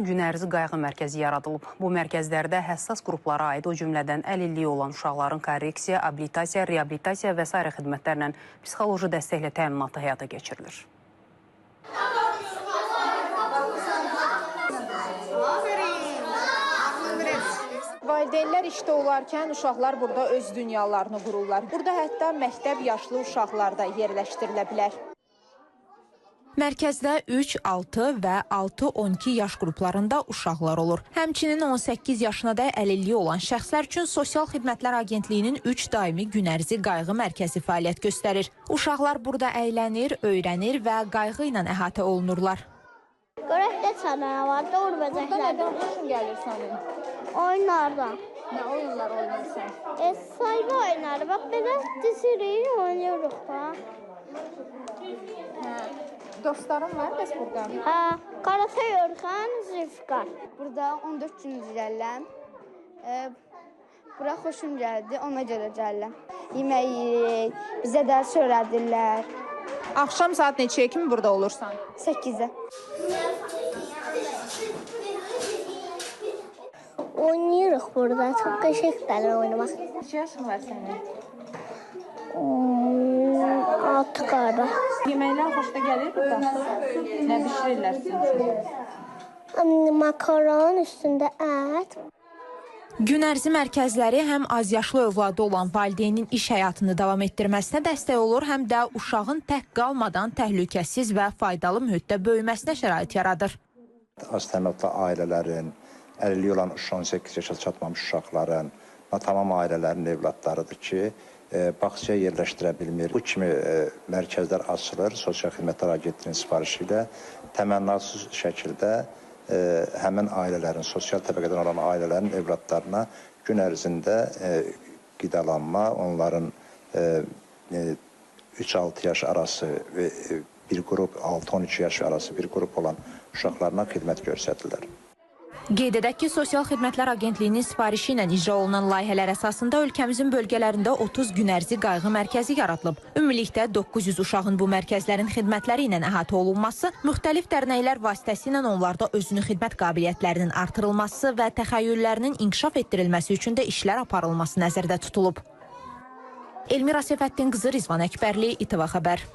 günərzi qayğı mərkəzi yaradılıb. Bu mərkəzlərdə həssas qruplara aid, o cümlədən əlilliyi olan uşaqların korreksiya, abilitasiya, reabilitasiya və s. xidmətlərlə psixoloji dəstəklə təminatı həyata keçirilir. Valideynlər işdə olarkən uşaqlar burada öz dünyalarını qururlar. Burada hətta məktəb yaşlı uşaqlar da yerləşdirilə bilər. Mərkəzdə 3, 6 və 6-12 yaş qruplarında uşaqlar olur. Həmçinin 18 yaşına da əlilliyi olan şəxslər üçün Sosial Xidmətlər Agentliyinin 3 daimi günərzi qayğı mərkəzi fəaliyyət göstərir. Uşaqlar burada əylənir, öyrənir və qayğı ilə əhatə olunurlar. Görəkdə sənəyə var, doğru bəcəklər. Burada nədən xoşun gəlir sənin? Oyunlardan. Nə oyunlar oynayırsan? Sayılı oyunları, bax belə diziririk, oynuyoruz da. Dostlarım var bəs burada? Hə, Qarata Yorxan, Zülfikar. Burada 14 gün gəlirəm. Bura xoşum gəldi, ona görə gəlirəm. Yemək yeyirik, bizə dərs öyrədirlər. Axşam saat neçəyə kimi burada olursan? 8-ə. Oynayırıq burada, çox qəşəngdir oynamaq. Neçə yaşın var sənin? 6 qarda. Yeməklər xoşuna gəlir burada? Nə bişirirlər sizin? Makaron üstündə ət. Günərzi mərkəzləri həm azyaşlı övladı olan valideynin iş həyatını davam etdirməsinə dəstək olur, həm də uşağın tək qalmadan təhlükəsiz və faydalı mühitdə böyüməsinə şərait yaradır. Az təminatlı ailələrin, əlilliyi olan 18 yaşa çatmamış uşaqların, tamam ailələrin evladlarıdır ki, bağçaya yerləşdirə bilmir. Bu kimi mərkəzlər açılır, Sosial Xidmətlər Agentliyinin sifarişi ilə təmənnasız şəkildə həmin ailələrin, sosial təbəqədən olan ailələrin evladlarına gün ərzində qidalanma, onların 3-6 yaş arası və bir qrup 6-12 yaş arası bir qrup olan uşaqlarına xidmət göstərilir. Qeyd edək ki, Sosial Xidmətlər Agentliyinin sifarişi ilə icra olunan layihələr əsasında ölkəmizin bölgələrində 30 günərzi qayğı mərkəzi yaradılıb. Ümumilikdə 900 uşağın bu mərkəzlərin xidmətləri ilə əhatə olunması, müxtəlif dərnəklər vasitəsilə onlarda özünü xidmət qabiliyyətlərinin artırılması və təxəyyüllərinin inkişaf etdirilməsi üçün də işlər aparılması nəzərdə tutulub. Elmira Səfəddin qızı, Rizvan Əkbərli, İTV Xəbər.